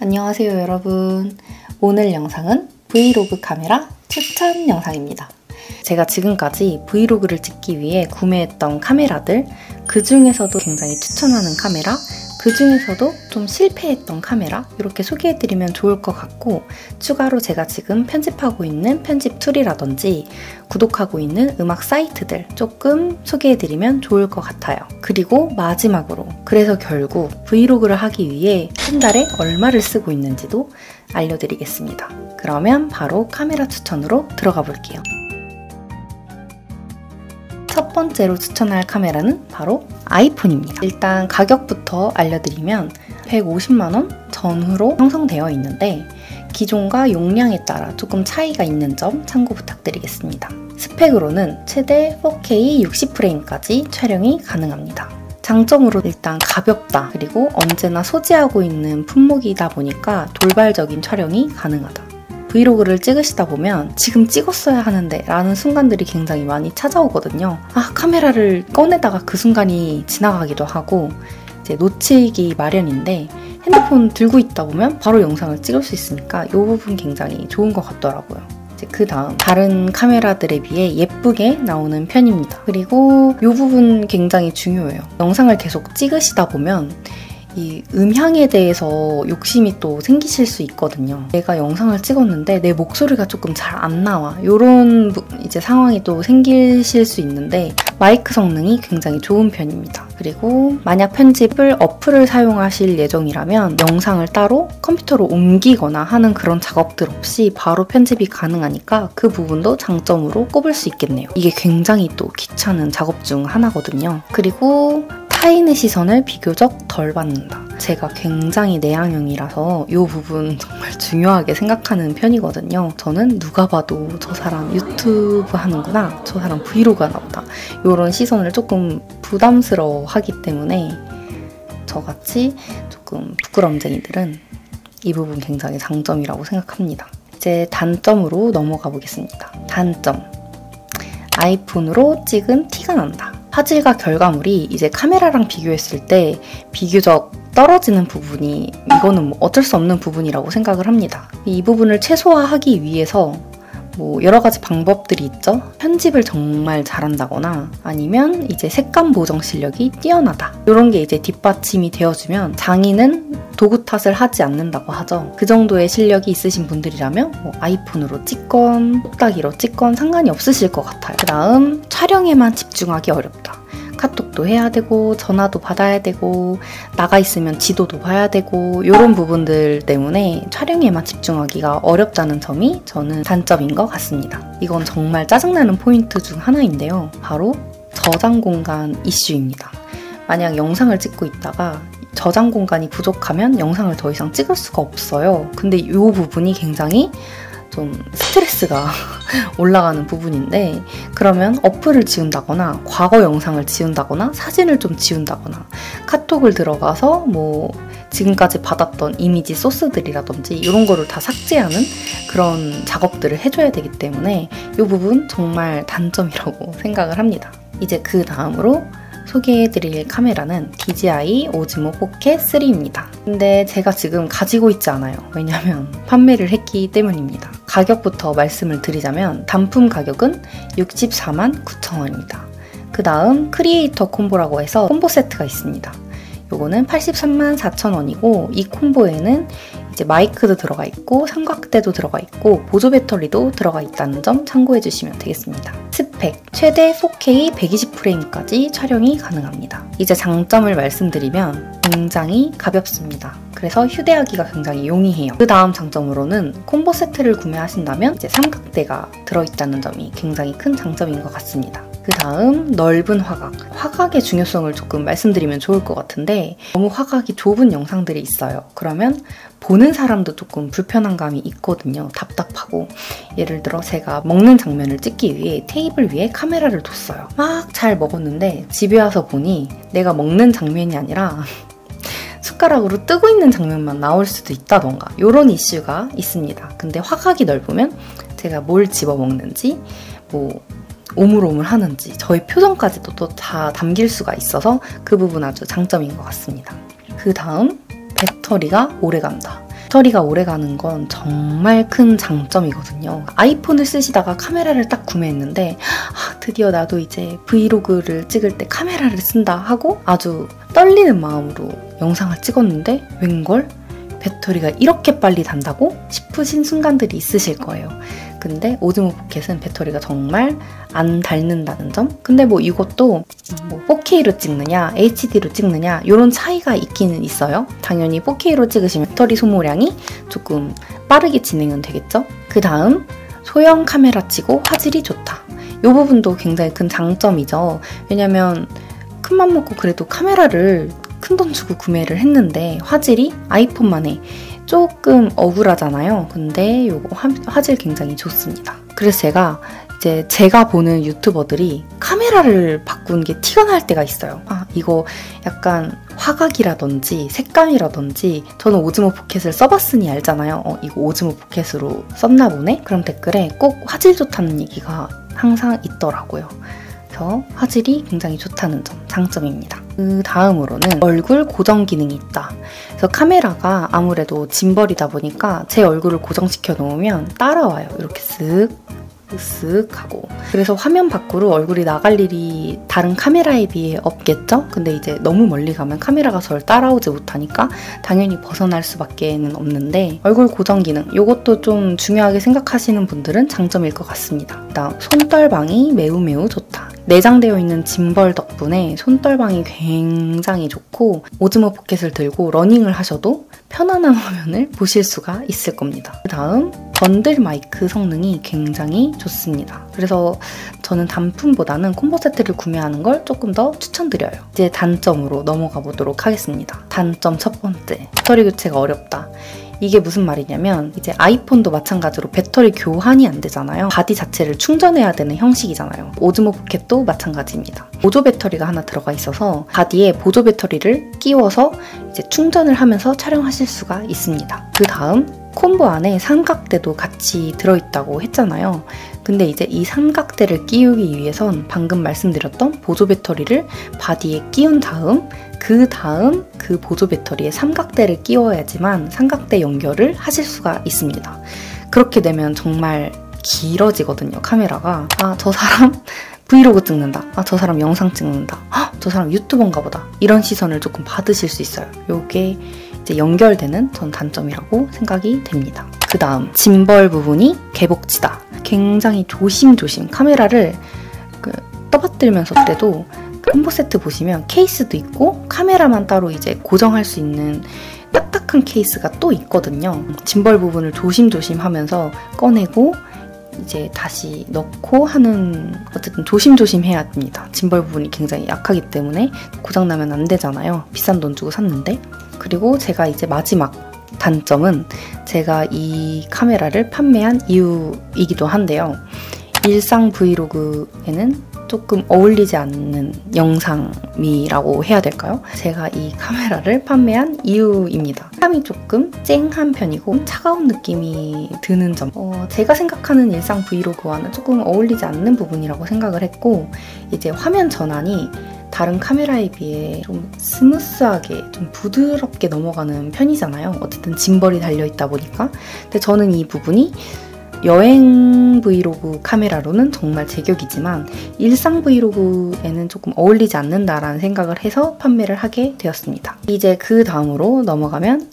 안녕하세요 여러분. 오늘 영상은 브이로그 카메라 추천 영상입니다. 제가 지금까지 브이로그를 찍기 위해 구매했던 카메라들, 그 중에서도 굉장히 추천하는 카메라, 그 중에서도 좀 실패했던 카메라, 이렇게 소개해드리면 좋을 것 같고, 추가로 제가 지금 편집하고 있는 편집 툴이라든지 구독하고 있는 음악 사이트들 조금 소개해드리면 좋을 것 같아요. 그리고 마지막으로, 그래서 결국 브이로그를 하기 위해 한 달에 얼마를 쓰고 있는지도 알려드리겠습니다. 그러면 바로 카메라 추천으로 들어가 볼게요. 첫 번째로 추천할 카메라는 바로 아이폰입니다. 일단 가격부터 알려드리면 150만원 전후로 형성되어 있는데 기종과 용량에 따라 조금 차이가 있는 점 참고 부탁드리겠습니다. 스펙으로는 최대 4K 60프레임까지 촬영이 가능합니다. 장점으로 일단 가볍다, 그리고 언제나 소지하고 있는 품목이다 보니까 돌발적인 촬영이 가능하다. 브이로그를 찍으시다 보면 지금 찍었어야 하는데 라는 순간들이 굉장히 많이 찾아오거든요. 카메라를 꺼내다가 그 순간이 지나가기도 하고 이제 놓치기 마련인데, 핸드폰 들고 있다 보면 바로 영상을 찍을 수 있으니까 이 부분 굉장히 좋은 것 같더라고요. 그 다음 다른 카메라들에 비해 예쁘게 나오는 편입니다. 그리고 이 부분 굉장히 중요해요. 영상을 계속 찍으시다 보면 이 음향에 대해서 욕심이 또 생기실 수 있거든요. 내가 영상을 찍었는데 내 목소리가 조금 잘 안 나와, 이런 이제 상황이 또 생기실 수 있는데 마이크 성능이 굉장히 좋은 편입니다. 그리고 만약 편집을 어플을 사용하실 예정이라면 영상을 따로 컴퓨터로 옮기거나 하는 그런 작업들 없이 바로 편집이 가능하니까 그 부분도 장점으로 꼽을 수 있겠네요. 이게 굉장히 또 귀찮은 작업 중 하나거든요. 그리고 타인의 시선을 비교적 덜 받는다. 제가 굉장히 내향형이라서 이 부분 정말 중요하게 생각하는 편이거든요. 저는 누가 봐도 저 사람 유튜브 하는구나, 저 사람 브이로그 하나 보다, 이런 시선을 조금 부담스러워 하기 때문에 저같이 조금 부끄럼쟁이들은 이 부분 굉장히 장점이라고 생각합니다. 이제 단점으로 넘어가 보겠습니다. 단점. 아이폰으로 찍은 티가 난다. 화질과 결과물이 이제 카메라랑 비교했을 때 비교적 떨어지는 부분이, 이거는 뭐 어쩔 수 없는 부분이라고 생각을 합니다. 이 부분을 최소화하기 위해서 뭐 여러 가지 방법들이 있죠. 편집을 정말 잘한다거나 아니면 이제 색감 보정 실력이 뛰어나다, 이런 게 이제 뒷받침이 되어주면 장인은 도구 탓을 하지 않는다고 하죠. 그 정도의 실력이 있으신 분들이라면 뭐 아이폰으로 찍건 똑딱이로 찍건 상관이 없으실 것 같아요. 그 다음, 촬영에만 집중하기 어렵다. 카톡도 해야 되고 전화도 받아야 되고 나가 있으면 지도도 봐야 되고, 이런 부분들 때문에 촬영에만 집중하기가 어렵다는 점이 저는 단점인 것 같습니다. 이건 정말 짜증나는 포인트 중 하나인데요. 바로 저장 공간 이슈입니다. 만약 영상을 찍고 있다가 저장 공간이 부족하면 영상을 더 이상 찍을 수가 없어요. 근데 이 부분이 굉장히 좀 스트레스가 올라가는 부분인데, 그러면 어플을 지운다거나 과거 영상을 지운다거나 사진을 좀 지운다거나 카톡을 들어가서 뭐 지금까지 받았던 이미지 소스들이라든지 이런 거를 다 삭제하는 그런 작업들을 해줘야 되기 때문에 이 부분 정말 단점이라고 생각을 합니다. 이제 그 다음으로 소개해드릴 카메라는 DJI 오즈모 포켓 3입니다. 근데 제가 지금 가지고 있지 않아요. 왜냐면 판매를 했기 때문입니다. 가격부터 말씀을 드리자면 단품 가격은 64만 9천원입니다. 그 다음 크리에이터 콤보라고 해서 콤보 세트가 있습니다. 요거는 83만 4천원이고 이 콤보에는 이제 마이크도 들어가 있고 삼각대도 들어가 있고 보조 배터리도 들어가 있다는 점 참고해 주시면 되겠습니다. 스펙, 최대 4K 120프레임까지 촬영이 가능합니다. 이제 장점을 말씀드리면 굉장히 가볍습니다. 그래서 휴대하기가 굉장히 용이해요. 그 다음 장점으로는 콤보 세트를 구매하신다면 이제 삼각대가 들어있다는 점이 굉장히 큰 장점인 것 같습니다. 그 다음, 넓은 화각. 화각의 중요성을 조금 말씀드리면 좋을 것 같은데, 너무 화각이 좁은 영상들이 있어요. 그러면 보는 사람도 조금 불편한 감이 있거든요. 답답하고. 예를 들어 제가 먹는 장면을 찍기 위해 테이블 위에 카메라를 뒀어요. 막 잘 먹었는데 집에 와서 보니 내가 먹는 장면이 아니라 숟가락으로 뜨고 있는 장면만 나올 수도 있다던가, 이런 이슈가 있습니다. 근데 화각이 넓으면 제가 뭘 집어 먹는지, 뭐 오물오물 하는지 저의 표정까지도 또 다 담길 수가 있어서 그 부분 아주 장점인 것 같습니다. 그 다음, 배터리가 오래간다. 배터리가 오래가는 건 정말 큰 장점이거든요. 아이폰을 쓰시다가 카메라를 딱 구매했는데 드디어 나도 이제 브이로그를 찍을 때 카메라를 쓴다 하고 아주 떨리는 마음으로 영상을 찍었는데 웬걸? 배터리가 이렇게 빨리 단다고 싶으신 순간들이 있으실 거예요. 근데 오즈모 포켓은 배터리가 정말 안 닳는다는 점? 근데 뭐 이것도 4K로 찍느냐 HD로 찍느냐 이런 차이가 있기는 있어요. 당연히 4K로 찍으시면 배터리 소모량이 조금 빠르게 진행은 되겠죠? 그 다음 소형 카메라 치고 화질이 좋다. 이 부분도 굉장히 큰 장점이죠. 왜냐면 큰맘 먹고 그래도 카메라를 큰돈 주고 구매를 했는데 화질이 아이폰만에 조금 억울하잖아요. 근데 이거 화질 굉장히 좋습니다. 그래서 제가 보는 유튜버들이 카메라를 바꾼 게 티가 날 때가 있어요. 이거 약간 화각이라든지 색감이라든지 저는 오즈모 포켓을 써봤으니 알잖아요. 이거 오즈모 포켓으로 썼나 보네? 그럼 댓글에 꼭 화질 좋다는 얘기가 항상 있더라고요. 그래서 화질이 굉장히 좋다는 점, 장점입니다. 그 다음으로는 얼굴 고정 기능이 있다. 그래서 카메라가 아무래도 짐벌이다 보니까 제 얼굴을 고정시켜 놓으면 따라와요. 이렇게 쓱 하고. 그래서 화면 밖으로 얼굴이 나갈 일이 다른 카메라에 비해 없겠죠? 근데 이제 너무 멀리 가면 카메라가 저를 따라오지 못하니까 당연히 벗어날 수밖에는 없는데 얼굴 고정 기능, 이것도 좀 중요하게 생각하시는 분들은 장점일 것 같습니다. 그다음 손떨방이 매우 좋다. 내장되어 있는 짐벌 덕분에 손떨방이 굉장히 좋고 오즈모 포켓을 들고 러닝을 하셔도 편안한 화면을 보실 수가 있을 겁니다. 그 다음 번들 마이크 성능이 굉장히 좋습니다. 그래서 저는 단품보다는 콤보 세트를 구매하는 걸 조금 더 추천드려요. 이제 단점으로 넘어가 보도록 하겠습니다. 단점 첫 번째, 배터리 교체가 어렵다. 이게 무슨 말이냐면 이제 아이폰도 마찬가지로 배터리 교환이 안 되잖아요. 바디 자체를 충전해야 되는 형식이잖아요. 오즈모 포켓도 마찬가지입니다. 보조 배터리가 하나 들어가 있어서 바디에 보조 배터리를 끼워서 이제 충전을 하면서 촬영하실 수가 있습니다. 그 다음 콤보 안에 삼각대도 같이 들어있다고 했잖아요. 근데 이제 이 삼각대를 끼우기 위해선 방금 말씀드렸던 보조 배터리를 바디에 끼운 다음 그 보조 배터리에 삼각대를 끼워야지만 삼각대 연결을 하실 수가 있습니다. 그렇게 되면 정말 길어지거든요, 카메라가. 저 사람 브이로그 찍는다. 저 사람 영상 찍는다. 저 사람 유튜버인가 보다. 이런 시선을 조금 받으실 수 있어요. 요게 이제 연결되는 전 단점이라고 생각이 됩니다. 그 다음 짐벌 부분이 개복치다. 굉장히 조심조심 카메라를 떠받들면서 때도 콤보 세트 보시면 케이스도 있고 카메라만 따로 이제 고정할 수 있는 딱딱한 케이스가 또 있거든요. 짐벌 부분을 조심조심 하면서 꺼내고 이제 다시 넣고 하는, 어쨌든 조심조심 해야 됩니다. 짐벌 부분이 굉장히 약하기 때문에 고장나면 안 되잖아요. 비싼 돈 주고 샀는데. 그리고 제가 이제 마지막 단점은 제가 이 카메라를 판매한 이유이기도 한데요. 일상 브이로그에는 조금 어울리지 않는 영상미라고 해야 될까요? 제가 이 카메라를 판매한 이유입니다. 색감이 조금 쨍한 편이고 차가운 느낌이 드는 점. 제가 생각하는 일상 브이로그와는 조금 어울리지 않는 부분이라고 생각을 했고, 이제 화면 전환이 다른 카메라에 비해 좀 스무스하게 좀 부드럽게 넘어가는 편이잖아요. 어쨌든 짐벌이 달려있다 보니까. 근데 저는 이 부분이 여행 브이로그 카메라로는 정말 제격이지만 일상 브이로그에는 조금 어울리지 않는다라는 생각을 해서 판매를 하게 되었습니다. 이제 그 다음으로 넘어가면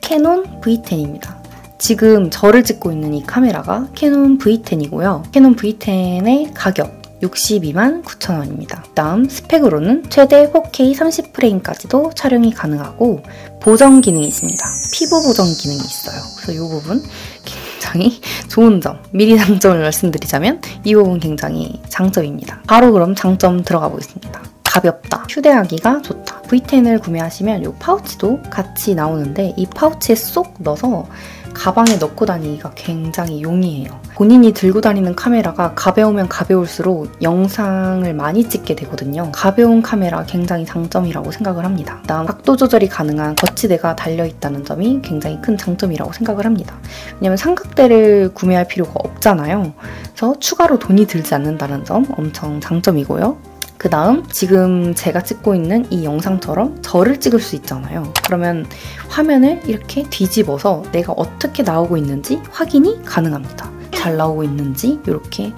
캐논 V10입니다. 지금 저를 찍고 있는 이 카메라가 캐논 V10이고요. 캐논 V10의 가격 62만 9천원입니다. 다음 스펙으로는 최대 4K 30프레임까지도 촬영이 가능하고 보정 기능이 있습니다. 피부 보정 기능이 있어요. 그래서 이 부분 굉장히 좋은 점, 미리 장점을 말씀드리자면 이 부분 굉장히 장점입니다. 바로 그럼 장점 들어가 보겠습니다. 가볍다, 휴대하기가 좋다. V10을 구매하시면 이 파우치도 같이 나오는데 이 파우치에 쏙 넣어서 가방에 넣고 다니기가 굉장히 용이해요. 본인이 들고 다니는 카메라가 가벼우면 가벼울수록 영상을 많이 찍게 되거든요. 가벼운 카메라 굉장히 장점이라고 생각을 합니다. 다음 각도 조절이 가능한 거치대가 달려있다는 점이 굉장히 큰 장점이라고 생각을 합니다. 왜냐면 삼각대를 구매할 필요가 없잖아요. 그래서 추가로 돈이 들지 않는다는 점 엄청 장점이고요. 그 다음 지금 제가 찍고 있는 이 영상처럼 저를 찍을 수 있잖아요. 그러면 화면을 이렇게 뒤집어서 내가 어떻게 나오고 있는지 확인이 가능합니다. 잘 나오고 있는지 이렇게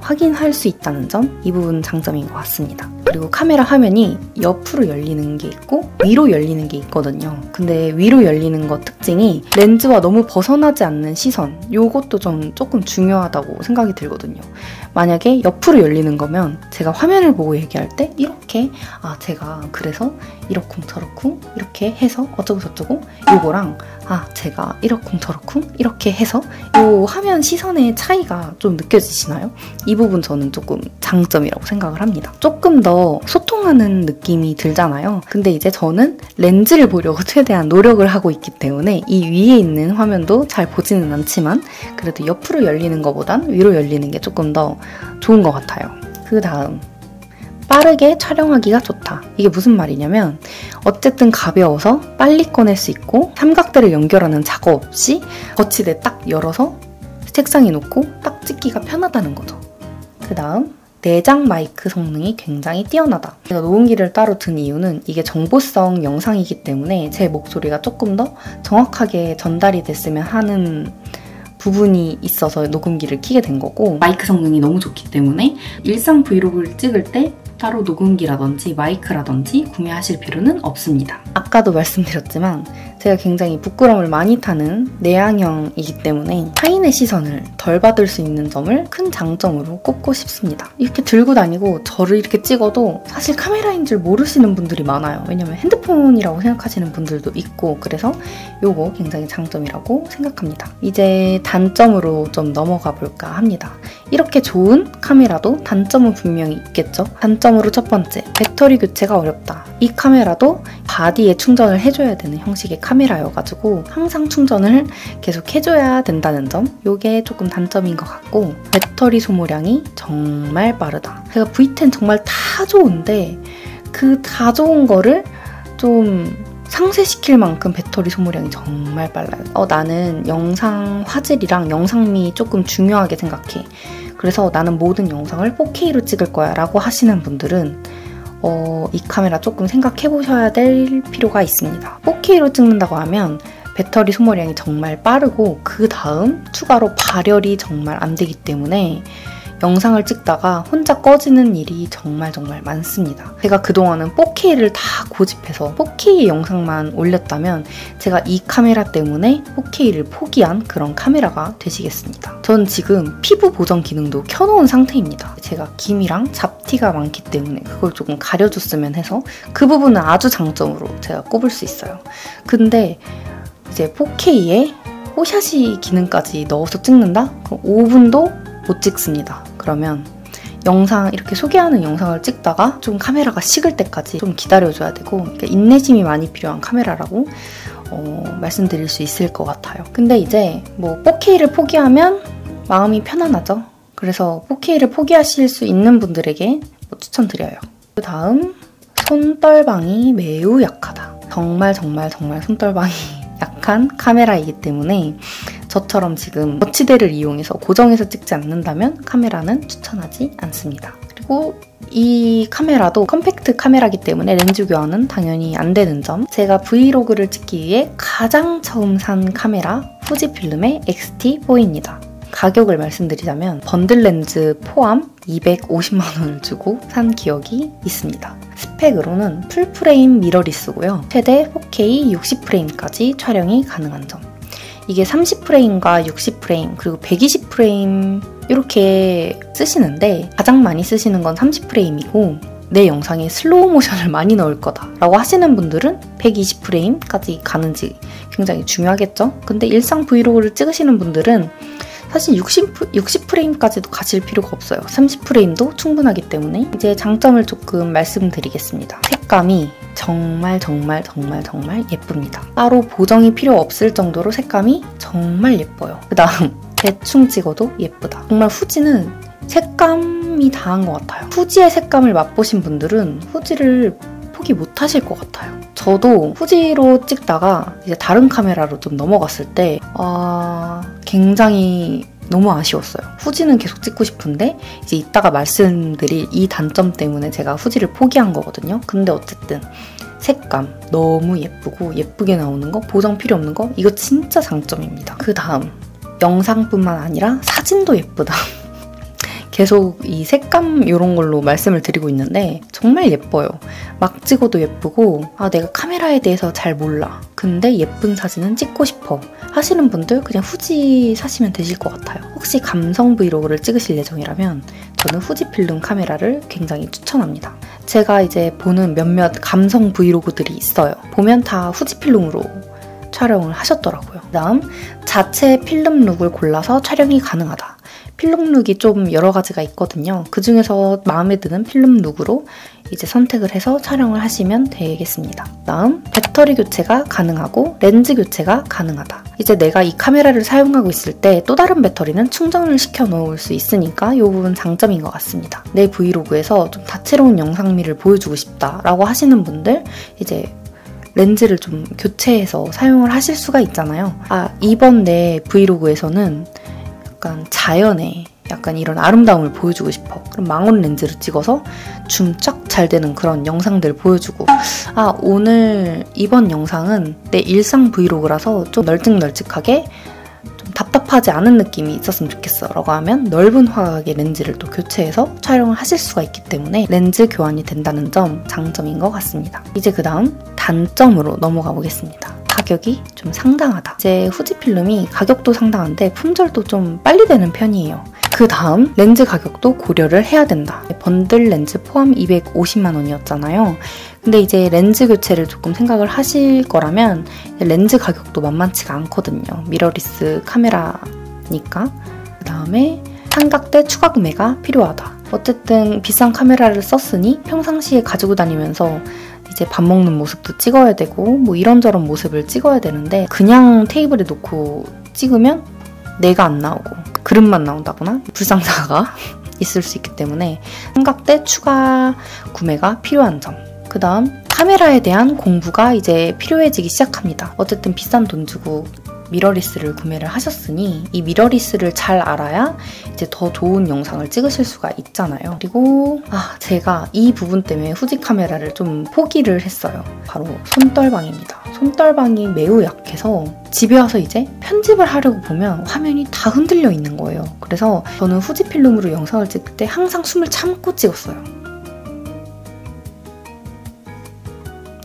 확인할 수 있다는 점, 이 부분 장점인 것 같습니다. 그리고 카메라 화면이 옆으로 열리는 게 있고 위로 열리는 게 있거든요. 근데 위로 열리는 것 특징이 렌즈와 너무 벗어나지 않는 시선, 요것도 좀 조금 중요하다고 생각이 들거든요. 만약에 옆으로 열리는 거면 제가 화면을 보고 얘기할 때 이렇게 제가 그래서 이러쿵저러쿵 이렇게 해서 어쩌고 저쩌고, 요거랑 제가 이러쿵저러쿵 이렇게 해서, 요 화면 시선의 차이가 좀 느껴지시나요? 이 부분 저는 조금 장점이라고 생각을 합니다. 조금 더 소통하는 느낌이 들잖아요. 근데 이제 저는 렌즈를 보려고 최대한 노력을 하고 있기 때문에 이 위에 있는 화면도 잘 보지는 않지만 그래도 옆으로 열리는 것보단 위로 열리는 게 조금 더 좋은 것 같아요. 그 다음, 빠르게 촬영하기가 좋다. 이게 무슨 말이냐면 어쨌든 가벼워서 빨리 꺼낼 수 있고 삼각대를 연결하는 작업 없이 거치대 딱 열어서 책상에 놓고 딱 찍기가 편하다는 거죠. 그 다음, 내장 마이크 성능이 굉장히 뛰어나다. 제가 녹음기를 따로 든 이유는 이게 정보성 영상이기 때문에 제 목소리가 조금 더 정확하게 전달이 됐으면 하는 부분이 있어서 녹음기를 켜게 된 거고, 마이크 성능이 너무 좋기 때문에 일상 브이로그를 찍을 때 따로 녹음기라든지 마이크라든지 구매하실 필요는 없습니다. 아까도 말씀드렸지만 제가 굉장히 부끄러움을 많이 타는 내향형이기 때문에 타인의 시선을 덜 받을 수 있는 점을 큰 장점으로 꼽고 싶습니다. 이렇게 들고 다니고 저를 이렇게 찍어도 사실 카메라인 줄 모르시는 분들이 많아요. 왜냐면 핸드폰이라고 생각하시는 분들도 있고, 그래서 요거 굉장히 장점이라고 생각합니다. 이제 단점으로 좀 넘어가 볼까 합니다. 이렇게 좋은 카메라도 단점은 분명히 있겠죠. 단점으로 첫 번째, 배터리 교체가 어렵다. 이 카메라도 바디에 충전을 해줘야 되는 형식의 카메라여가지고 항상 충전을 계속 해줘야 된다는 점, 이게 조금 단점인 것 같고, 배터리 소모량이 정말 빠르다. 제가 V10 정말 다 좋은데 그 다 좋은 거를 좀 상쇄시킬 만큼 배터리 소모량이 정말 빨라요. 나는 영상 화질이랑 영상미 조금 중요하게 생각해. 그래서 나는 모든 영상을 4K로 찍을 거야 라고 하시는 분들은 이 카메라 조금 생각해 보셔야 될 필요가 있습니다. 4K로 찍는다고 하면 배터리 소모량이 정말 빠르고 그 다음 추가로 발열이 정말 안 되기 때문에 영상을 찍다가 혼자 꺼지는 일이 정말 많습니다. 제가 그동안은 4K를 다 고집해서 4K 영상만 올렸다면 제가 이 카메라 때문에 4K를 포기한 그런 카메라가 되시겠습니다. 전 지금 피부 보정 기능도 켜놓은 상태입니다. 제가 기미랑 잡티가 많기 때문에 그걸 조금 가려줬으면 해서 그 부분은 아주 장점으로 제가 꼽을 수 있어요. 근데 이제 4K에 뽀샤시 기능까지 넣어서 찍는다? 그럼 5분도 못 찍습니다. 그러면 영상 이렇게 소개하는 영상을 찍다가 좀 카메라가 식을 때까지 좀 기다려줘야 되고, 그러니까 인내심이 많이 필요한 카메라라고 말씀드릴 수 있을 것 같아요. 근데 이제 4K를 포기하면 마음이 편안하죠. 그래서 4K를 포기하실 수 있는 분들에게 추천드려요. 그 다음, 손떨방이 매우 약하다. 정말 손떨방이 약한 카메라이기 때문에 저처럼 지금 거치대를 이용해서 고정해서 찍지 않는다면 카메라는 추천하지 않습니다. 그리고 이 카메라도 컴팩트 카메라이기 때문에 렌즈 교환은 당연히 안 되는 점. 제가 브이로그를 찍기 위해 가장 처음 산 카메라 후지필름의 X-T4입니다. 가격을 말씀드리자면 번들 렌즈 포함 250만 원을 주고 산 기억이 있습니다. 스펙으로는 풀프레임 미러리스고요. 최대 4K 60프레임까지 촬영이 가능한 점. 이게 30프레임과 60프레임 그리고 120프레임 이렇게 쓰시는데 가장 많이 쓰시는 건 30프레임이고 내 영상에 슬로우 모션을 많이 넣을 거다 라고 하시는 분들은 120프레임까지 가는지 굉장히 중요하겠죠? 근데 일상 브이로그를 찍으시는 분들은 사실 60프레임까지도 가실 필요가 없어요. 30프레임도 충분하기 때문에. 이제 장점을 조금 말씀드리겠습니다. 색감이 정말 예쁩니다. 따로 보정이 필요 없을 정도로 색감이 정말 예뻐요. 그 다음, 대충 찍어도 예쁘다. 정말 후지는 색감이 다한 것 같아요. 후지의 색감을 맛보신 분들은 후지를 포기 못 하실 것 같아요. 저도 후지로 찍다가 이제 다른 카메라로 좀 넘어갔을 때 굉장히 너무 아쉬웠어요. 후지는 계속 찍고 싶은데 이제 이따가 말씀드릴 이 단점 때문에 제가 후지를 포기한 거거든요. 근데 어쨌든 색감 너무 예쁘고 예쁘게 나오는 거, 보정 필요 없는 거, 이거 진짜 장점입니다. 그 다음 영상뿐만 아니라 사진도 예쁘다. 계속 이 색감 이런 걸로 말씀을 드리고 있는데 정말 예뻐요. 막 찍어도 예쁘고 아 내가 카메라에 대해서 잘 몰라. 근데 예쁜 사진은 찍고 싶어 하시는 분들 그냥 후지 사시면 되실 것 같아요. 혹시 감성 브이로그를 찍으실 예정이라면 저는 후지필름 카메라를 굉장히 추천합니다. 제가 이제 보는 몇몇 감성 브이로그들이 있어요. 보면 다 후지필름으로 촬영을 하셨더라고요. 그다음 자체 필름 룩을 골라서 촬영이 가능하다. 필름 룩이 좀 여러 가지가 있거든요. 그 중에서 마음에 드는 필름 룩으로 이제 선택을 해서 촬영을 하시면 되겠습니다. 다음, 배터리 교체가 가능하고 렌즈 교체가 가능하다. 이제 내가 이 카메라를 사용하고 있을 때 또 다른 배터리는 충전을 시켜 놓을 수 있으니까 이 부분 장점인 것 같습니다. 내 브이로그에서 좀 다채로운 영상미를 보여주고 싶다라고 하시는 분들 이제 렌즈를 좀 교체해서 사용을 하실 수가 있잖아요. 아, 이번 내 브이로그에서는 약간 자연의 약간 이런 아름다움을 보여주고 싶어. 그럼 망원 렌즈를 찍어서 줌 쫙 잘 되는 그런 영상들 보여주고 아 오늘 이번 영상은 내 일상 브이로그라서 좀 널찍널찍하게 좀 답답하지 않은 느낌이 있었으면 좋겠어 라고 하면 넓은 화각의 렌즈를 또 교체해서 촬영을 하실 수가 있기 때문에 렌즈 교환이 된다는 점 장점인 것 같습니다. 이제 그 다음 단점으로 넘어가 보겠습니다. 가격이 좀 상당하다. 이제 후지필름이 가격도 상당한데 품절도 좀 빨리 되는 편이에요. 그 다음 렌즈 가격도 고려를 해야 된다. 번들 렌즈 포함 250만 원이었잖아요. 근데 이제 렌즈 교체를 조금 생각을 하실 거라면 렌즈 가격도 만만치가 않거든요. 미러리스 카메라니까. 그 다음에 삼각대 추가 구매가 필요하다. 어쨌든 비싼 카메라를 썼으니 평상시에 가지고 다니면서 이제 밥 먹는 모습도 찍어야 되고 뭐 이런저런 모습을 찍어야 되는데 그냥 테이블에 놓고 찍으면 내가 안 나오고 그릇만 나온다거나 불상사가 있을 수 있기 때문에 삼각대 추가 구매가 필요한 점. 그 다음 카메라에 대한 공부가 이제 필요해지기 시작합니다. 어쨌든 비싼 돈 주고 미러리스를 구매를 하셨으니 이 미러리스를 잘 알아야 이제 더 좋은 영상을 찍으실 수가 있잖아요. 그리고 제가 이 부분 때문에 후지 카메라를 좀 포기를 했어요. 바로 손떨방입니다. 손떨방이 매우 약해서 집에 와서 이제 편집을 하려고 보면 화면이 다 흔들려 있는 거예요. 그래서 저는 후지필름으로 영상을 찍을 때 항상 숨을 참고 찍었어요.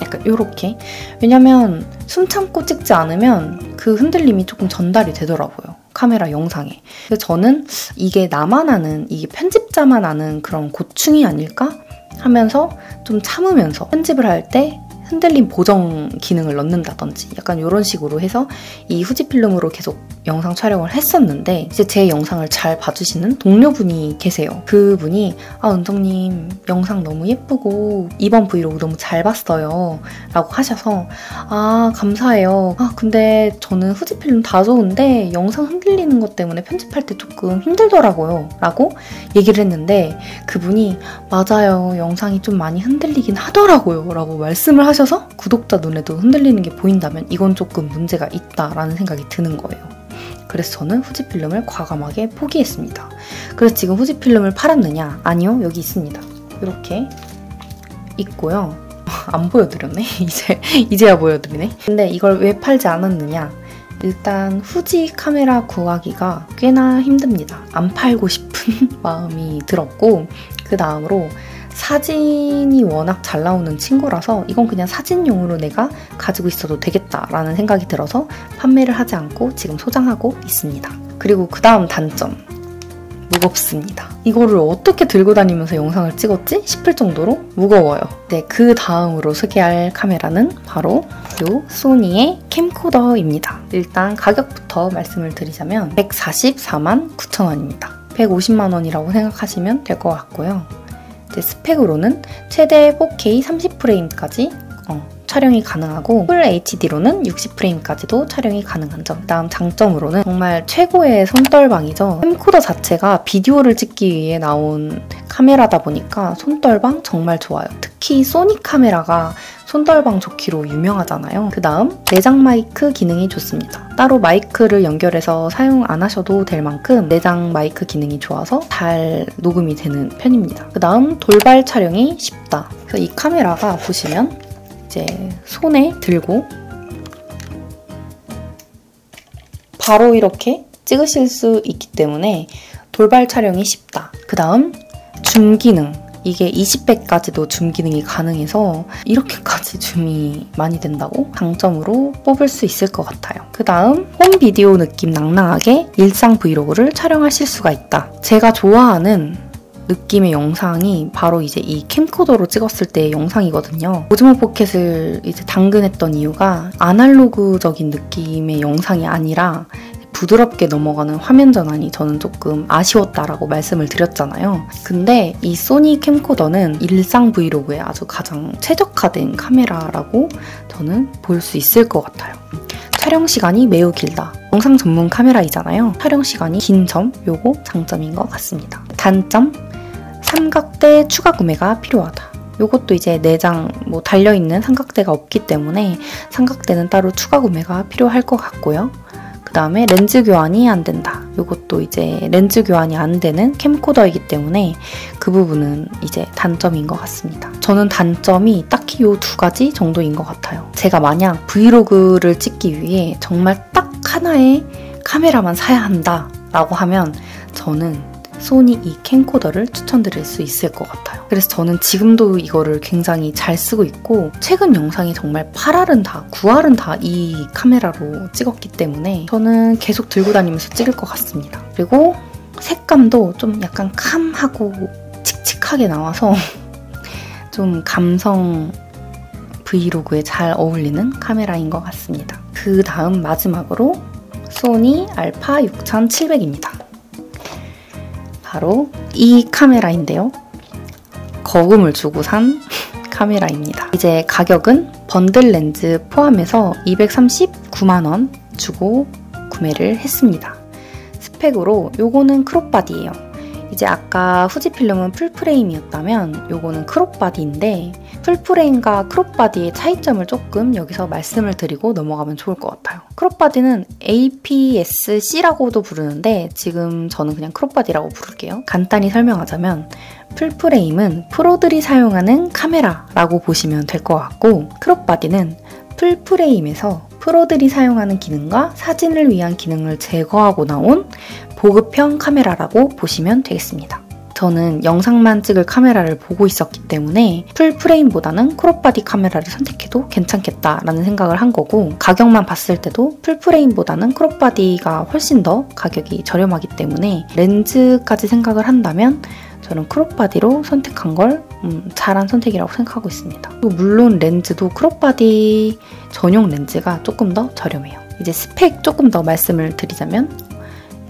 약간 이렇게. 왜냐면 숨 참고 찍지 않으면 그 흔들림이 조금 전달이 되더라고요. 카메라 영상에. 그래서 저는 이게 나만 아는, 이게 편집자만 아는 그런 고충이 아닐까 하면서 좀 참으면서 편집을 할 때 흔들림 보정 기능을 넣는다든지 약간 이런 식으로 해서 이 후지필름으로 계속 영상 촬영을 했었는데 이제 제 영상을 잘 봐주시는 동료분이 계세요. 그분이 은정님 영상 너무 예쁘고 이번 브이로그 너무 잘 봤어요 라고 하셔서 감사해요. 근데 저는 후지필름 다 좋은데 영상 흔들리는 것 때문에 편집할 때 조금 힘들더라고요 라고 얘기를 했는데 그분이 맞아요 영상이 좀 많이 흔들리긴 하더라고요 라고 말씀을 하셔서 구독자 눈에도 흔들리는 게 보인다면 이건 조금 문제가 있다라는 생각이 드는 거예요. 그래서 저는 후지필름을 과감하게 포기했습니다. 그래서 지금 후지필름을 팔았느냐? 아니요, 여기 있습니다. 이렇게 있고요. 안 보여드렸네? 이제야 보여드리네? 근데 이걸 왜 팔지 않았느냐? 일단 후지 카메라 구하기가 꽤나 힘듭니다. 안 팔고 싶은 마음이 들었고 그 다음으로 사진이 워낙 잘 나오는 친구라서 이건 그냥 사진용으로 내가 가지고 있어도 되겠다라는 생각이 들어서 판매를 하지 않고 지금 소장하고 있습니다. 그리고 그 다음 단점. 무겁습니다. 이거를 어떻게 들고 다니면서 영상을 찍었지 싶을 정도로 무거워요. 네, 그 다음으로 소개할 카메라는 바로 이 소니의 캠코더입니다. 일단 가격부터 말씀을 드리자면 144만 9천 원입니다. 150만 원이라고 생각하시면 될 것 같고요. 스펙으로는 최대 4K 30프레임까지 촬영이 가능하고 풀 HD로는 60프레임까지도 촬영이 가능한 점. 다음 장점으로는 정말 최고의 손떨방이죠. 캠코더 자체가 비디오를 찍기 위해 나온 카메라다 보니까 손떨방 정말 좋아요. 특히 소니 카메라가 손떨방 좋기로 유명하잖아요. 그 다음 내장 마이크 기능이 좋습니다. 따로 마이크를 연결해서 사용 안 하셔도 될 만큼 내장 마이크 기능이 좋아서 잘 녹음이 되는 편입니다. 그 다음 돌발 촬영이 쉽다. 그래서 이 카메라가 보시면 이제 손에 들고 바로 이렇게 찍으실 수 있기 때문에 돌발 촬영이 쉽다. 그 다음 줌 기능. 이게 20배까지도 줌 기능이 가능해서 이렇게까지 줌이 많이 된다고 장점으로 뽑을 수 있을 것 같아요. 그 다음 홈 비디오 느낌 낭낭하게 일상 브이로그를 촬영하실 수가 있다. 제가 좋아하는 느낌의 영상이 바로 이제 이 캠코더로 찍었을 때의 영상이거든요. 오즈모 포켓을 이제 당근했던 이유가 아날로그적인 느낌의 영상이 아니라 부드럽게 넘어가는 화면 전환이 저는 조금 아쉬웠다라고 말씀을 드렸잖아요. 근데 이 소니 캠코더는 일상 브이로그에 아주 가장 최적화된 카메라라고 저는 볼 수 있을 것 같아요. 촬영 시간이 매우 길다. 영상 전문 카메라이잖아요. 촬영 시간이 긴 점, 요거 장점인 것 같습니다. 단점, 삼각대 추가 구매가 필요하다. 요것도 이제 내장 달려있는 삼각대가 없기 때문에 삼각대는 따로 추가 구매가 필요할 것 같고요. 그 다음에 렌즈 교환이 안 된다. 이것도 이제 렌즈 교환이 안 되는 캠코더이기 때문에 그 부분은 이제 단점인 것 같습니다. 저는 단점이 딱히 이 두 가지 정도인 것 같아요. 제가 만약 브이로그를 찍기 위해 정말 딱 하나의 카메라만 사야 한다 라고 하면 저는 소니 이 캠코더를 추천드릴 수 있을 것 같아요. 그래서 저는 지금도 이거를 굉장히 잘 쓰고 있고 최근 영상이 정말 8알은 다, 9알은 다 이 카메라로 찍었기 때문에 저는 계속 들고 다니면서 찍을 것 같습니다. 그리고 색감도 좀 약간 캄하고 칙칙하게 나와서 좀 감성 브이로그에 잘 어울리는 카메라인 것 같습니다. 그 다음 마지막으로 소니 알파 6700입니다. 바로 이 카메라인데요. 거금을 주고 산 카메라입니다. 이제 가격은 번들 렌즈 포함해서 239만원 주고 구매를 했습니다. 스펙으로 요거는 크롭바디예요. 이제 아까 후지필름은 풀프레임이었다면 요거는 크롭바디인데 풀프레임과 크롭바디의 차이점을 조금 여기서 말씀을 드리고 넘어가면 좋을 것 같아요. 크롭바디는 APS-C라고도 부르는데 지금 저는 그냥 크롭바디라고 부를게요. 간단히 설명하자면 풀프레임은 프로들이 사용하는 카메라라고 보시면 될 것 같고 크롭바디는 풀프레임에서 프로들이 사용하는 기능과 사진을 위한 기능을 제거하고 나온 보급형 카메라라고 보시면 되겠습니다. 저는 영상만 찍을 카메라를 보고 있었기 때문에 풀프레임보다는 크롭바디 카메라를 선택해도 괜찮겠다라는 생각을 한 거고 가격만 봤을 때도 풀프레임보다는 크롭바디가 훨씬 더 가격이 저렴하기 때문에 렌즈까지 생각을 한다면 저는 크롭바디로 선택한 걸 잘한 선택이라고 생각하고 있습니다. 물론 렌즈도 크롭바디 전용 렌즈가 조금 더 저렴해요. 이제 스펙 조금 더 말씀을 드리자면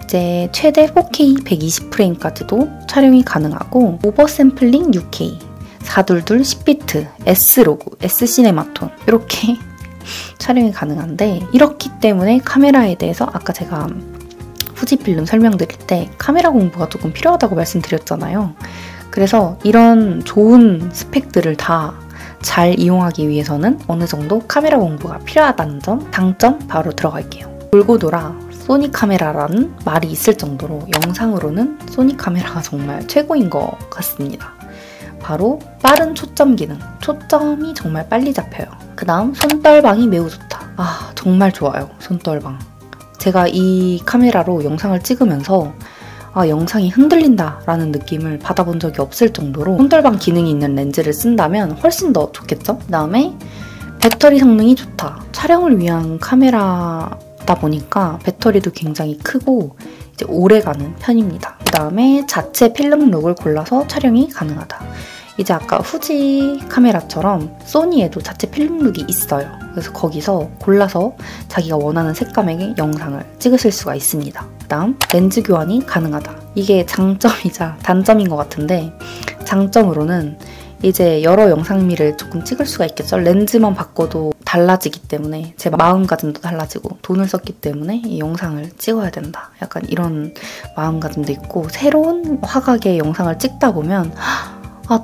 이제 최대 4K 120프레임까지도 촬영이 가능하고 오버샘플링 6K, 422 10비트, S로그, S시네마톤 이렇게 촬영이 가능한데 이렇기 때문에 카메라에 대해서 아까 제가 후지필름 설명드릴 때 카메라 공부가 조금 필요하다고 말씀드렸잖아요. 그래서 이런 좋은 스펙들을 다 잘 이용하기 위해서는 어느 정도 카메라 공부가 필요하다는 점, 장점 바로 들어갈게요. 돌고 돌아 소니 카메라라는 말이 있을 정도로 영상으로는 소니 카메라가 정말 최고인 것 같습니다. 바로 빠른 초점 기능, 초점이 정말 빨리 잡혀요. 그 다음 손떨방이 매우 좋다. 아 정말 좋아요, 손떨방. 제가 이 카메라로 영상을 찍으면서 영상이 흔들린다 라는 느낌을 받아본 적이 없을 정도로 손떨방 기능이 있는 렌즈를 쓴다면 훨씬 더 좋겠죠? 그 다음에 배터리 성능이 좋다. 촬영을 위한 카메라다 보니까 배터리도 굉장히 크고 이제 오래가는 편입니다. 그 다음에 자체 필름록을 골라서 촬영이 가능하다. 이제 아까 후지 카메라처럼 소니에도 자체 필름록이 있어요. 그래서 거기서 골라서 자기가 원하는 색감의 영상을 찍으실 수가 있습니다. 그 다음 렌즈 교환이 가능하다. 이게 장점이자 단점인 것 같은데 장점으로는 이제 여러 영상미를 조금 찍을 수가 있겠죠. 렌즈만 바꿔도 달라지기 때문에 제 마음가짐도 달라지고 돈을 썼기 때문에 이 영상을 찍어야 된다. 약간 이런 마음가짐도 있고 새로운 화각의 영상을 찍다 보면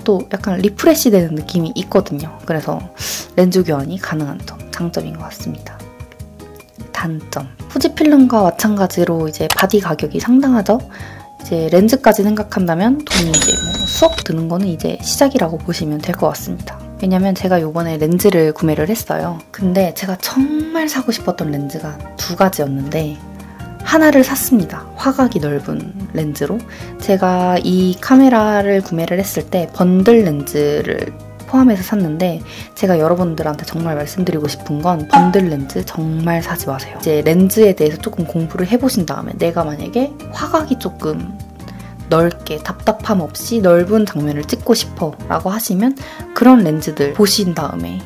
또 약간 리프레시 되는 느낌이 있거든요. 그래서 렌즈 교환이 가능한 점, 장점인 것 같습니다. 단점. 후지필름과 마찬가지로 이제 바디 가격이 상당하죠. 이제 렌즈까지 생각한다면 돈이 이제 수억 드는 거는 이제 시작이라고 보시면 될 것 같습니다. 왜냐면 제가 요번에 렌즈를 구매를 했어요. 근데 제가 정말 사고 싶었던 렌즈가 두 가지였는데 하나를 샀습니다. 화각이 넓은 렌즈로. 제가 이 카메라를 구매를 했을 때 번들 렌즈를 포함해서 샀는데 제가 여러분들한테 정말 말씀드리고 싶은 건 번들 렌즈 정말 사지 마세요. 이제 렌즈에 대해서 조금 공부를 해보신 다음에 내가 만약에 화각이 조금 넓게 답답함 없이 넓은 장면을 찍고 싶어 라고 하시면 그런 렌즈들 보신 다음에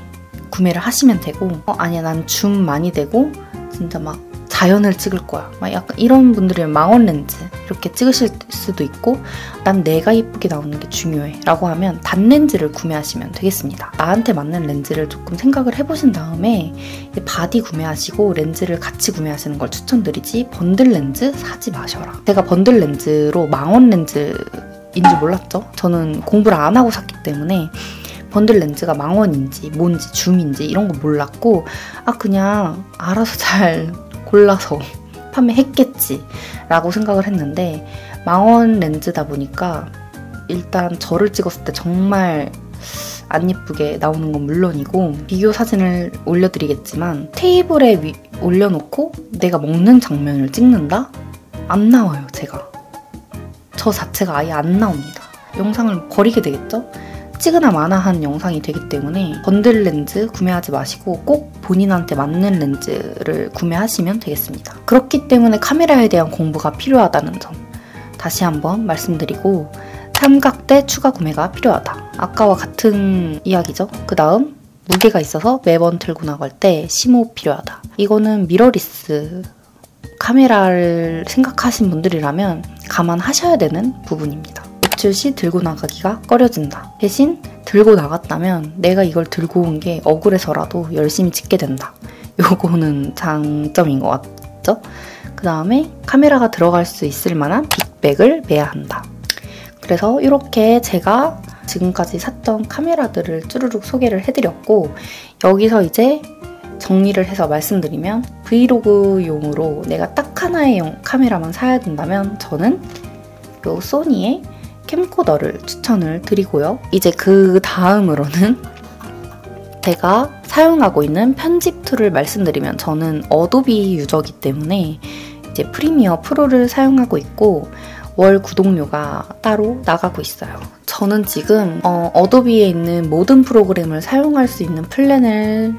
구매를 하시면 되고 아니야 난 줌 많이 되고 진짜 막 자연을 찍을 거야. 막 약간 이런 분들은 망원 렌즈 이렇게 찍으실 수도 있고 난 내가 예쁘게 나오는 게 중요해 라고 하면 단 렌즈를 구매하시면 되겠습니다. 나한테 맞는 렌즈를 조금 생각을 해보신 다음에 바디 구매하시고 렌즈를 같이 구매하시는 걸 추천드리지 번들 렌즈 사지 마셔라. 제가 번들 렌즈로 망원 렌즈인 줄 몰랐죠. 저는 공부를 안 하고 샀기 때문에 번들 렌즈가 망원인지 뭔지 줌인지 이런 거 몰랐고 그냥 알아서 잘 골라서 판매했겠지 라고 생각을 했는데 망원 렌즈다 보니까 일단 저를 찍었을 때 정말 안 예쁘게 나오는 건 물론이고 비교 사진을 올려드리겠지만 테이블에 올려놓고 내가 먹는 장면을 찍는다? 안 나와요. 제가 저 자체가 아예 안 나옵니다. 영상을 버리게 되겠죠? 찍으나 마나한 영상이 되기 때문에 번들 렌즈 구매하지 마시고 꼭 본인한테 맞는 렌즈를 구매하시면 되겠습니다. 그렇기 때문에 카메라에 대한 공부가 필요하다는 점 다시 한번 말씀드리고 삼각대 추가 구매가 필요하다. 아까와 같은 이야기죠. 그 다음 무게가 있어서 매번 들고 나갈 때 심호 필요하다. 이거는 미러리스 카메라를 생각하신 분들이라면 감안하셔야 되는 부분입니다. 외출 시 들고 나가기가 꺼려진다. 대신 들고 나갔다면 내가 이걸 들고 온 게 억울해서라도 열심히 찍게 된다. 요거는 장점인 것 같죠? 그 다음에 카메라가 들어갈 수 있을 만한 빅백을 매야 한다. 그래서 이렇게 제가 지금까지 샀던 카메라들을 쭈루룩 소개를 해드렸고 여기서 이제 정리를 해서 말씀드리면 브이로그용으로 내가 딱 하나의 카메라만 사야 된다면 저는 요 소니의 캠코더를 추천을 드리고요. 이제 그 다음으로는 제가 사용하고 있는 편집 툴을 말씀드리면 저는 어도비 유저이기 때문에 이제 프리미어 프로를 사용하고 있고 월 구독료가 따로 나가고 있어요. 저는 지금 어도비에 있는 모든 프로그램을 사용할 수 있는 플랜을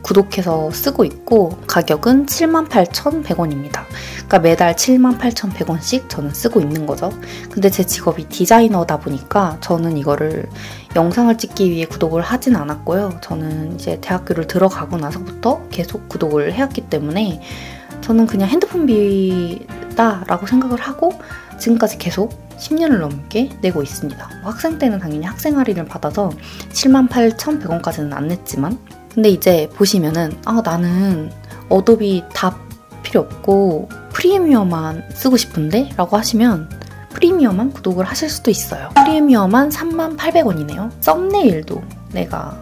구독해서 쓰고 있고 가격은 78,100원입니다. 그러니까 매달 78,100원씩 저는 쓰고 있는 거죠. 근데 제 직업이 디자이너다 보니까 저는 이거를 영상을 찍기 위해 구독을 하진 않았고요. 저는 이제 대학교를 들어가고 나서부터 계속 구독을 해왔기 때문에 저는 그냥 핸드폰비다라고 생각을 하고 지금까지 계속 10년을 넘게 내고 있습니다. 학생 때는 당연히 학생 할인을 받아서 78,100원까지는 안 냈지만 근데 이제 보시면은 나는 어도비 다 필요 없고 프리미어만 쓰고 싶은데? 라고 하시면 프리미어만 구독을 하실 수도 있어요. 프리미어만 38,000원이네요. 썸네일도 내가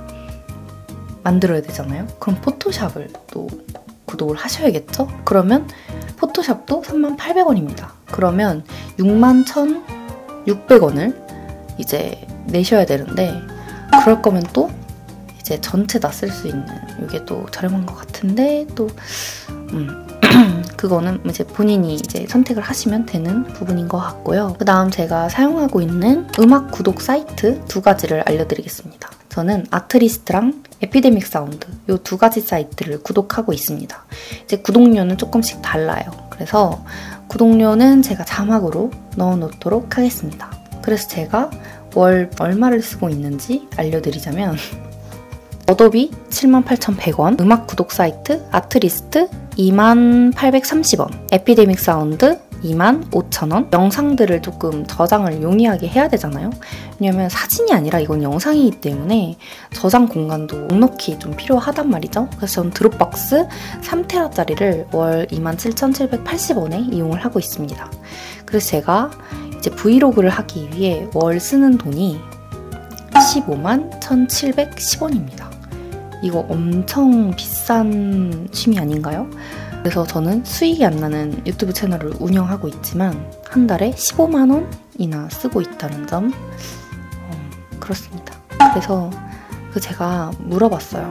만들어야 되잖아요. 그럼 포토샵을 또 구독을 하셔야겠죠? 그러면 포토샵도 38,000원입니다. 그러면 61,600원을 이제 내셔야 되는데 그럴 거면 또 이제 전체 다 쓸 수 있는 이게 또 저렴한 것 같은데 또 그거는 이제 본인이 이제 선택을 하시면 되는 부분인 것 같고요. 그 다음 제가 사용하고 있는 음악 구독 사이트 두 가지를 알려드리겠습니다. 저는 아트리스트랑 에피데믹 사운드 이 두 가지 사이트를 구독하고 있습니다. 이제 구독료는 조금씩 달라요. 그래서 구독료는 제가 자막으로 넣어놓도록 하겠습니다. 그래서 제가 월 얼마를 쓰고 있는지 알려드리자면 어도비 78,100원, 음악 구독 사이트 아트리스트 28,830원, 에피데믹 사운드 25,000원. 영상들을 조금 저장을 용이하게 해야 되잖아요. 왜냐면 사진이 아니라 이건 영상이기 때문에 저장 공간도 넉넉히 좀 필요하단 말이죠. 그래서 저는 드롭박스 3TB짜리를 월 27,780원에 이용을 하고 있습니다. 그래서 제가 이제 브이로그를 하기 위해 월 쓰는 돈이 151,710원입니다. 이거 엄청 비싼 취미 아닌가요? 그래서 저는 수익이 안 나는 유튜브 채널을 운영하고 있지만 한 달에 15만 원이나 쓰고 있다는 점 그렇습니다. 그래서 제가 물어봤어요.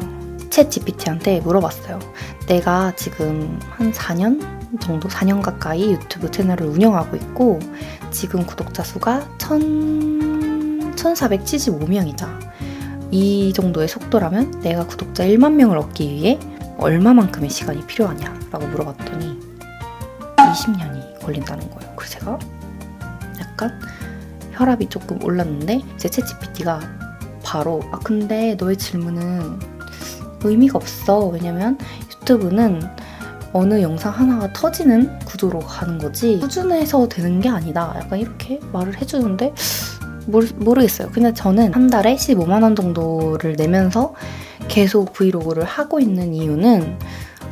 챗 GPT한테 물어봤어요. 내가 지금 한 4년 정도, 4년 가까이 유튜브 채널을 운영하고 있고 지금 구독자 수가 1,475명이자 이 정도의 속도라면 내가 구독자 1만 명을 얻기 위해 얼마만큼의 시간이 필요하냐라고 물어봤더니 20년이 걸린다는 거예요. 그래서 제가 약간 혈압이 조금 올랐는데 제 챗GPT가 바로 근데 너의 질문은 의미가 없어. 왜냐면 유튜브는 어느 영상 하나가 터지는 구조로 가는 거지 꾸준해서 되는 게 아니다. 약간 이렇게 말을 해주는데 모르겠어요. 근데 저는 한 달에 15만 원 정도를 내면서 계속 브이로그를 하고 있는 이유는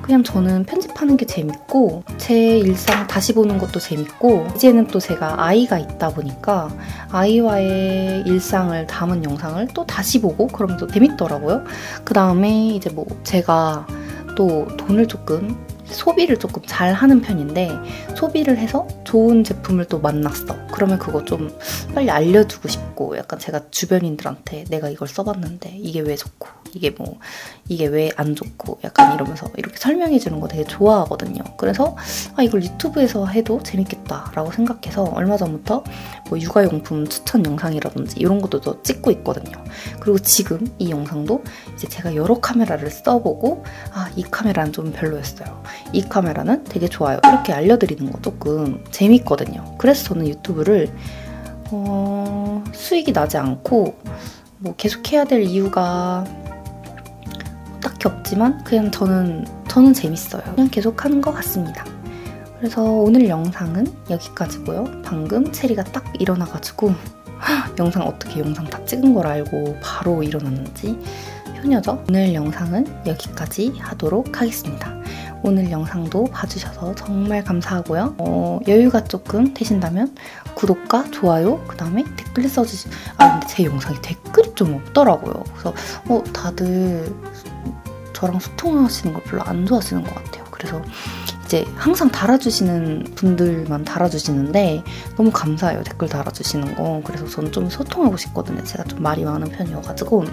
그냥 저는 편집하는 게 재밌고 제 일상 다시 보는 것도 재밌고 이제는 또 제가 아이가 있다 보니까 아이와의 일상을 담은 영상을 또 다시 보고 그러면 또 재밌더라고요. 그 다음에 이제 뭐 제가 또 돈을 조금 소비를 조금 잘 하는 편인데 소비를 해서 좋은 제품을 또 만났어. 그러면 그거 좀 빨리 알려주고 싶고 약간 제가 주변인들한테 내가 이걸 써봤는데 이게 왜 좋고 이게 왜 안 좋고 약간 이러면서 이렇게 설명해주는 거 되게 좋아하거든요. 그래서 이걸 유튜브에서 해도 재밌겠다라고 생각해서 얼마 전부터 뭐 육아용품 추천 영상이라든지 이런 것도 또 찍고 있거든요. 그리고 지금 이 영상도 이제 제가 여러 카메라를 써보고 이 카메라는 좀 별로였어요. 이 카메라는 되게 좋아요. 이렇게 알려드리는 거 조금 재밌거든요. 그래서 저는 유튜브를 수익이 나지 않고 뭐 계속 해야 될 이유가 딱히 없지만 그냥 저는 재밌어요. 그냥 계속 하는 것 같습니다. 그래서 오늘 영상은 여기까지고요. 방금 체리가 딱 일어나가지고 어떻게 영상 다 찍은 걸 알고 바로 일어났는지 효녀죠. 오늘 영상은 여기까지 하도록 하겠습니다. 오늘 영상도 봐주셔서 정말 감사하고요. 여유가 조금 되신다면 구독과 좋아요, 그 다음에 댓글 써주시... 근데 제 영상에 댓글이 좀 없더라고요. 그래서 다들 저랑 소통하시는 걸 별로 안 좋아하시는 것 같아요. 그래서 이제 항상 달아주시는 분들만 달아주시는데 너무 감사해요. 댓글 달아주시는 거. 그래서 저는 좀 소통하고 싶거든요. 제가 좀 말이 많은 편이어가지고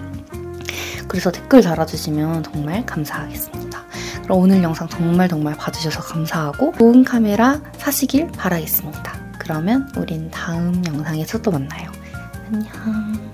그래서 댓글 달아주시면 정말 감사하겠습니다. 그럼 오늘 영상 정말 봐주셔서 감사하고 좋은 카메라 사시길 바라겠습니다. 그러면 우린 다음 영상에서 또 만나요. 안녕.